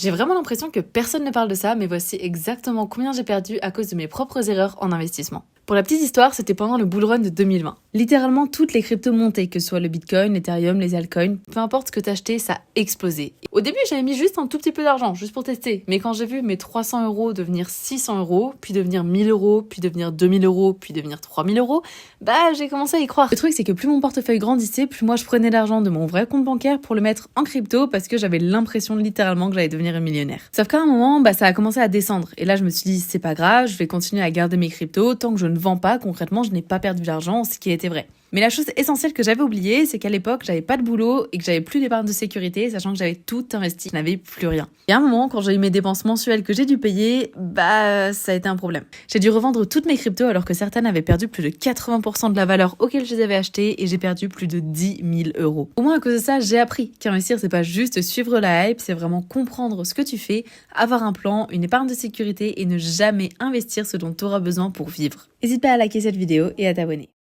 J'ai vraiment l'impression que personne ne parle de ça, mais voici exactement combien j'ai perdu à cause de mes propres erreurs en investissement. Pour la petite histoire, c'était pendant le bull run de 2020. Littéralement, toutes les cryptos montaient, que ce soit le Bitcoin, l'Ethereum, les altcoins, peu importe ce que t'achetais, ça explosait. Au début, j'avais mis juste un tout petit peu d'argent, juste pour tester. Mais quand j'ai vu mes 300 euros devenir 600 euros, puis devenir 1000 euros, puis devenir 2000 euros, puis devenir 3000 euros, j'ai commencé à y croire. Le truc, c'est que plus mon portefeuille grandissait, plus moi je prenais l'argent de mon vrai compte bancaire pour le mettre en crypto parce que j'avais l'impression littéralement que j'allais devenir un millionnaire. Sauf qu'à un moment, ça a commencé à descendre. Et là, je me suis dit, c'est pas grave, je vais continuer à garder mes cryptos tant que je ne vends pas. Concrètement, je n'ai pas perdu d'argent, ce qui était vrai. Mais la chose essentielle que j'avais oubliée, c'est qu'à l'époque, j'avais pas de boulot et que j'avais plus d'épargne de sécurité, sachant que j'avais tout investi, je n'avais plus rien. Et à un moment, quand j'ai eu mes dépenses mensuelles que j'ai dû payer, ça a été un problème. J'ai dû revendre toutes mes cryptos alors que certaines avaient perdu plus de 80% de la valeur auquel je les avais achetées et j'ai perdu plus de 10 000 euros. Au moins à cause de ça, j'ai appris qu'investir, c'est pas juste suivre la hype, c'est vraiment comprendre ce que tu fais, avoir un plan, une épargne de sécurité et ne jamais investir ce dont tu auras besoin pour vivre. N'hésite pas à liker cette vidéo et à t'abonner.